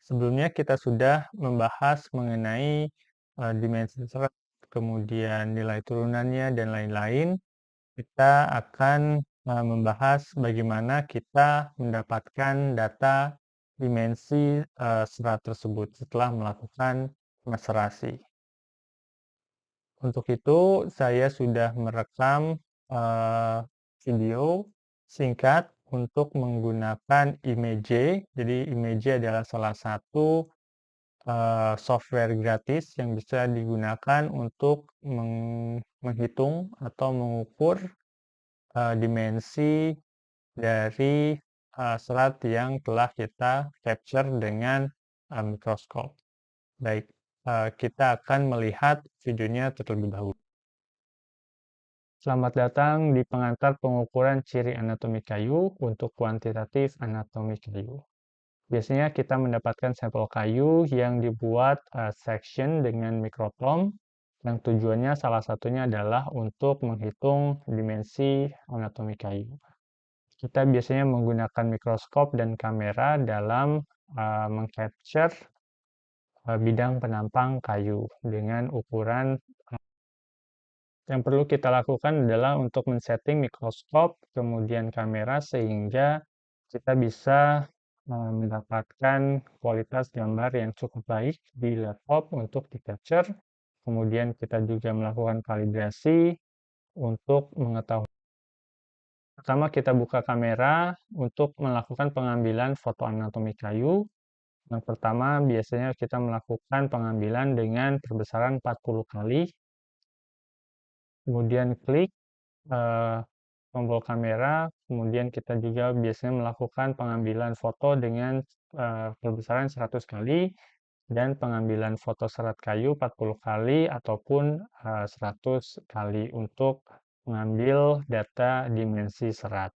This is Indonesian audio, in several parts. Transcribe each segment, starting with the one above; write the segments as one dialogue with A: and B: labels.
A: Sebelumnya kita sudah membahas mengenai, dimensi serat, kemudian nilai turunannya dan lain-lain. Kita akan, membahas bagaimana kita mendapatkan data dimensi, serat tersebut setelah melakukan maserasi. Untuk itu, saya sudah merekam, video singkat untuk menggunakan Image. Jadi Image adalah salah satu, software gratis yang bisa digunakan untuk menghitung atau mengukur, dimensi dari, serat yang telah kita capture dengan, mikroskop. Baik, kita akan melihat videonya terlebih dahulu. Selamat datang di pengantar pengukuran ciri anatomi kayu untuk kuantitatif anatomi kayu. Biasanya kita mendapatkan sampel kayu yang dibuat section dengan mikrotom, yang tujuannya salah satunya adalah untuk menghitung dimensi anatomi kayu. Kita biasanya menggunakan mikroskop dan kamera dalam mengcapture bidang penampang kayu dengan ukuran. Yang perlu kita lakukan adalah untuk men-setting mikroskop, kemudian kamera, sehingga kita bisa mendapatkan kualitas gambar yang cukup baik di laptop untuk di-capture. Kemudian kita juga melakukan kalibrasi untuk mengetahui. Pertama kita buka kamera untuk melakukan pengambilan foto anatomi kayu. Yang pertama biasanya kita melakukan pengambilan dengan perbesaran 40 kali. Kemudian klik tombol kamera, kemudian kita juga biasanya melakukan pengambilan foto dengan perbesaran 100 kali dan pengambilan foto serat kayu 40 kali ataupun 100 kali untuk mengambil data dimensi serat.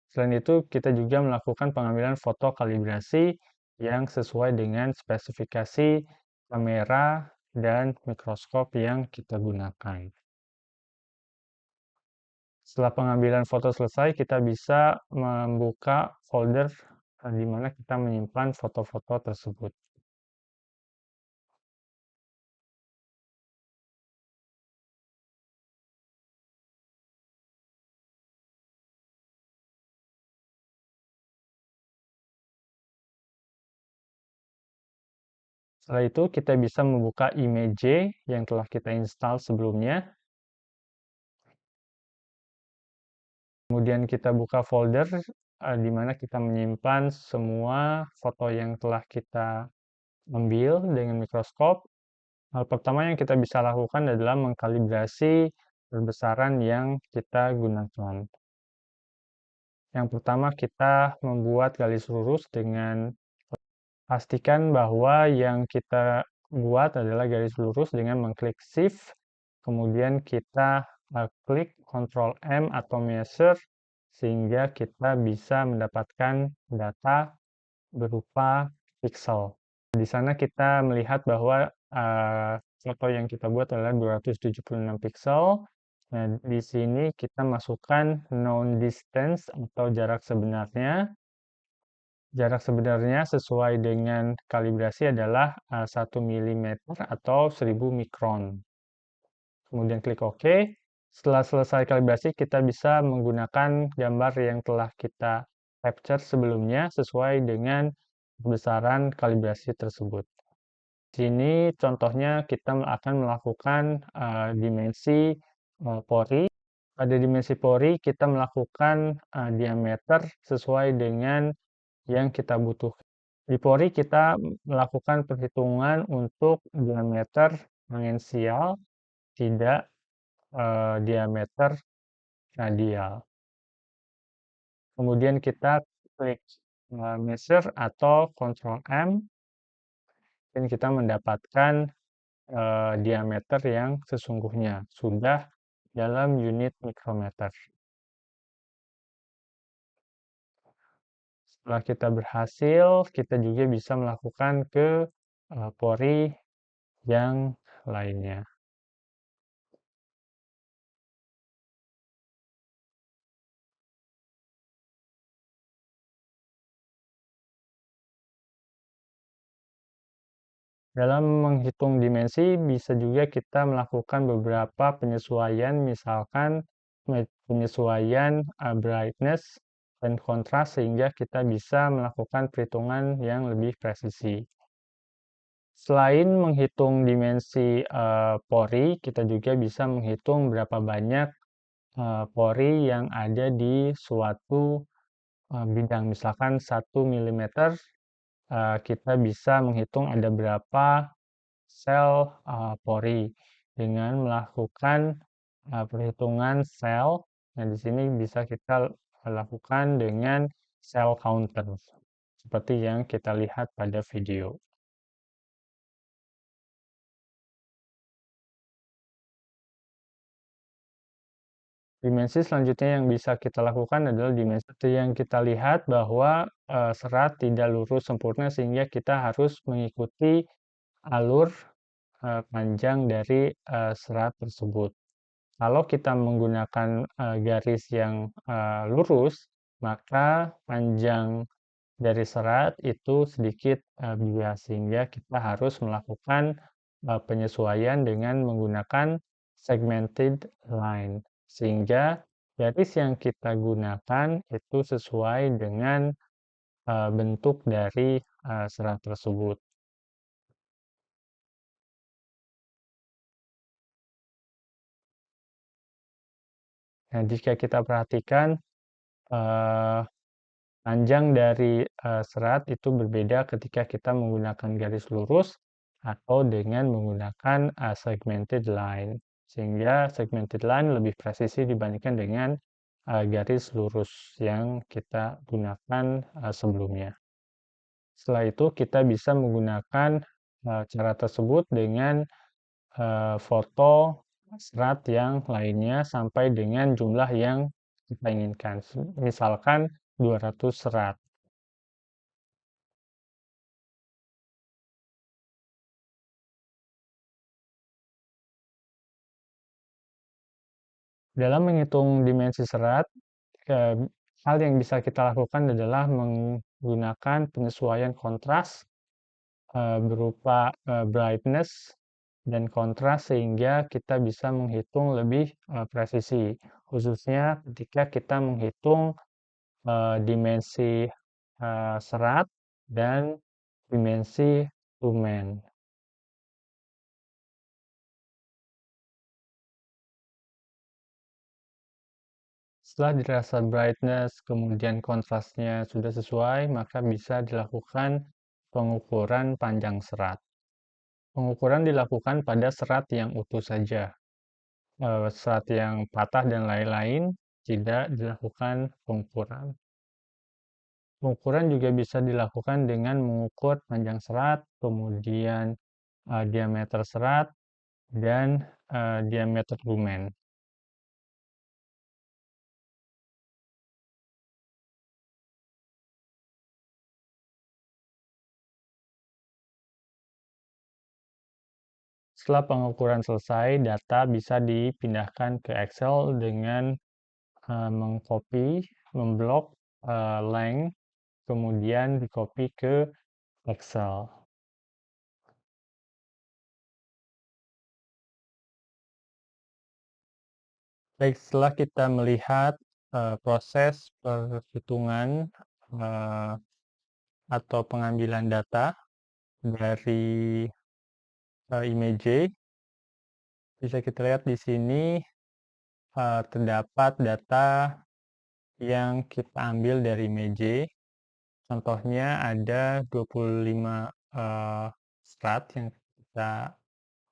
A: Selain itu, kita juga melakukan pengambilan foto kalibrasi yang sesuai dengan spesifikasi kamera dan mikroskop yang kita gunakan. Setelah pengambilan foto selesai, kita bisa membuka folder di mana kita menyimpan foto-foto tersebut. Setelah itu, kita bisa membuka Image yang telah kita install sebelumnya. Kemudian kita buka folder di mana kita menyimpan semua foto yang telah kita ambil dengan mikroskop. Hal pertama yang kita bisa lakukan adalah mengkalibrasi perbesaran yang kita gunakan. Yang pertama kita membuat garis lurus dengan pastikan bahwa yang kita buat adalah garis lurus dengan mengklik Shift, kemudian kita klik Ctrl M atau Measure, sehingga kita bisa mendapatkan data berupa pixel. Di sana kita melihat bahwa foto yang kita buat adalah 276 pixel. Nah, di sini kita masukkan known distance atau jarak sebenarnya. Jarak sebenarnya sesuai dengan kalibrasi adalah 1 mm atau 1000 mikron. Kemudian klik OK. Setelah selesai kalibrasi, kita bisa menggunakan gambar yang telah kita capture sebelumnya sesuai dengan besaran kalibrasi tersebut. Di sini contohnya kita akan melakukan dimensi pori. Pada dimensi pori kita melakukan diameter sesuai dengan yang kita butuhkan. Di pori kita melakukan perhitungan untuk diameter tangensial, tidak diameter radial. Kemudian kita klik measure atau Ctrl M dan kita mendapatkan diameter yang sesungguhnya sudah dalam unit mikrometer. Setelah kita berhasil, kita juga bisa melakukan ke pori yang lainnya. Dalam menghitung dimensi, bisa juga kita melakukan beberapa penyesuaian, misalkan penyesuaian brightness dan kontras, sehingga kita bisa melakukan perhitungan yang lebih presisi. Selain menghitung dimensi pori, kita juga bisa menghitung berapa banyak pori yang ada di suatu bidang. Misalkan 1 mm, kita bisa menghitung ada berapa sel pori dengan melakukan perhitungan sel. Nah, di sini bisa kita lakukan dengan cell counter, seperti yang kita lihat pada video. Dimensi selanjutnya yang bisa kita lakukan adalah dimensi seperti yang kita lihat bahwa serat tidak lurus sempurna, sehingga kita harus mengikuti alur panjang dari serat tersebut. Kalau kita menggunakan garis yang lurus, maka panjang dari serat itu sedikit bias, sehingga kita harus melakukan penyesuaian dengan menggunakan segmented line, sehingga garis yang kita gunakan itu sesuai dengan bentuk dari serat tersebut. Nah, jika kita perhatikan eh, panjang dari serat itu berbeda ketika kita menggunakan garis lurus atau dengan menggunakan segmented line. Sehingga segmented line lebih presisi dibandingkan dengan garis lurus yang kita gunakan sebelumnya. Setelah itu kita bisa menggunakan cara tersebut dengan foto serat yang lainnya sampai dengan jumlah yang kita inginkan. Misalkan 200 serat. Dalam menghitung dimensi serat, eee, hal yang bisa kita lakukan adalah menggunakan penyesuaian kontras, berupa, brightness dan kontras, sehingga kita bisa menghitung lebih presisi, khususnya ketika kita menghitung dimensi serat dan dimensi lumen. Setelah dirasa brightness kemudian kontrasnya sudah sesuai, maka bisa dilakukan pengukuran panjang serat. Pengukuran dilakukan pada serat yang utuh saja. Serat yang patah dan lain-lain tidak dilakukan pengukuran. Pengukuran juga bisa dilakukan dengan mengukur panjang serat, kemudian diameter serat, dan diameter lumen. Setelah pengukuran selesai, data bisa dipindahkan ke Excel dengan mengcopy, memblok length, kemudian di-copy ke Excel. Baik, setelah kita melihat proses perhitungan eh, atau pengambilan data dari image, bisa kita lihat di sini terdapat data yang kita ambil dari image. Contohnya ada 25 strat yang kita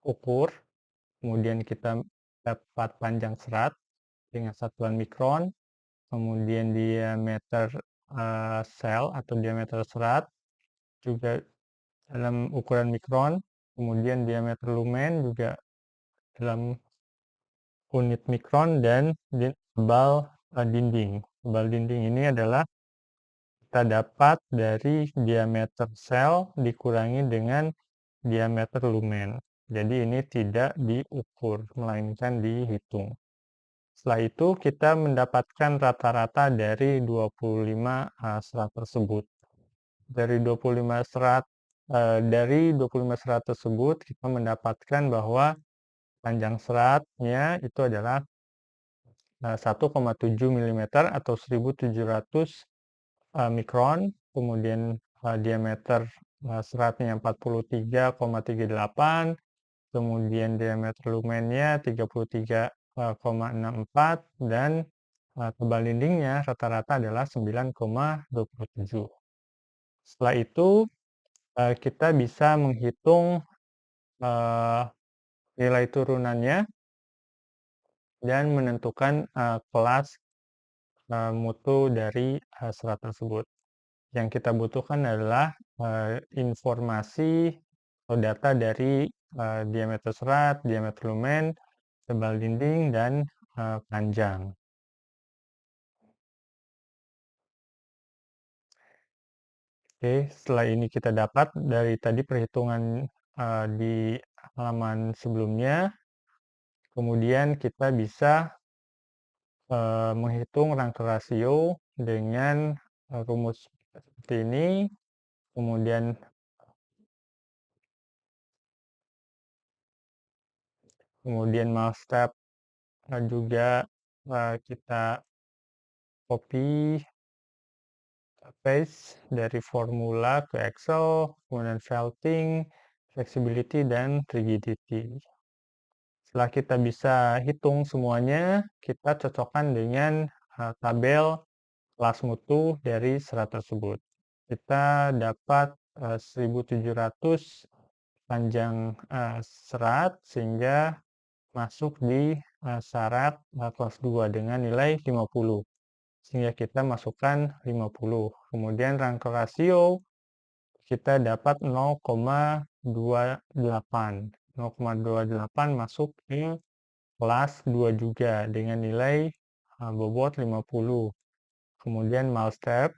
A: ukur, kemudian kita dapat panjang serat dengan satuan mikron, kemudian diameter sel atau diameter serat juga dalam ukuran mikron, kemudian diameter lumen juga dalam unit mikron, dan tebal dinding. Tebal dinding ini adalah kita dapat dari diameter sel dikurangi dengan diameter lumen. Jadi ini tidak diukur, melainkan dihitung. Setelah itu kita mendapatkan rata-rata dari 25 serat tersebut. Dari 25 serat dari 25 serat tersebut kita mendapatkan bahwa panjang seratnya itu adalah 1,7 milimeter atau 1700 mikron, kemudian diameter seratnya 43,38, kemudian diameter lumennya 33,64, dan tebal dindingnya rata-rata adalah 9,27. Setelah itu kita bisa menghitung eee, nilai turunannya dan menentukan kelas mutu dari serat tersebut. Yang kita butuhkan adalah informasi atau data dari diameter serat, diameter lumen, tebal dinding, dan panjang. Oke, setelah ini kita dapat dari tadi perhitungan di halaman sebelumnya, kemudian kita bisa menghitung rangka rasio dengan rumus seperti ini, kemudian mouse step juga kita copy paste dari formula ke Excel, kemudian felting, flexibility, dan rigidity. Setelah kita bisa hitung semuanya, kita cocokkan dengan tabel kelas mutu dari serat tersebut. Kita dapat 1700 panjang serat sehingga masuk di syarat kelas 2 dengan nilai 50. Sehingga kita masukkan 50. Kemudian rangka rasio kita dapat 0,28. 0,28 masuk ke kelas 2 juga dengan nilai bobot 50. Kemudian mile step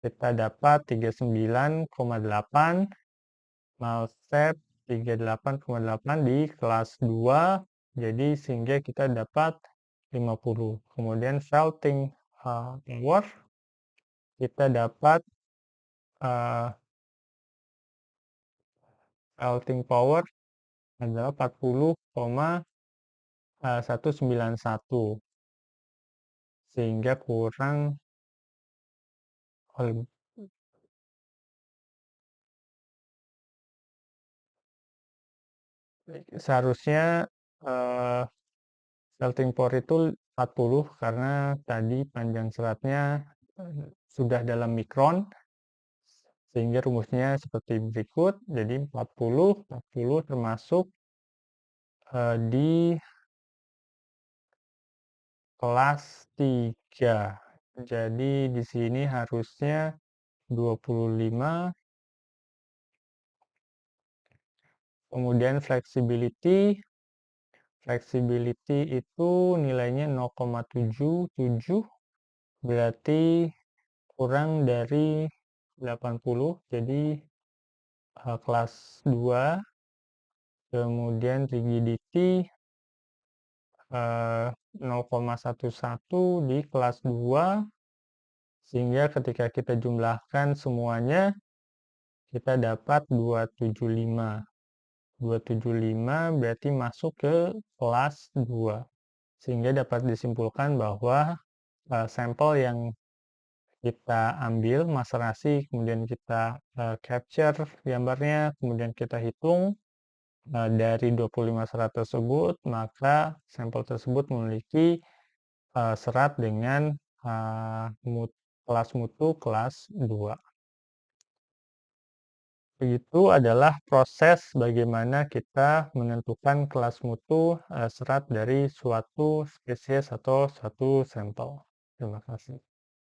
A: kita dapat 39,8, mile step 38,8 di kelas 2, jadi sehingga kita dapat 50. Kemudian felting power kita dapat felting power adalah 40,191 sehingga kurang seharusnya felting power itu 40 karena tadi panjang seratnya sudah dalam mikron, sehingga rumusnya seperti berikut. Jadi 40 termasuk di kelas 3. Jadi di sini harusnya 25. Kemudian flexibility itu nilainya 0,77, berarti kurang dari 80, jadi kelas 2. Kemudian rigidity 0,11 di kelas 2, sehingga ketika kita jumlahkan semuanya kita dapat 275. 275 berarti masuk ke kelas 2. Sehingga dapat disimpulkan bahwa sampel yang kita ambil maserasi, kemudian kita capture gambarnya, kemudian kita hitung dari 25 serat tersebut, maka sampel tersebut memiliki serat dengan kelas mutu kelas 2. Begitu adalah proses bagaimana kita menentukan kelas mutu serat dari suatu spesies atau suatu sampel. Terima kasih.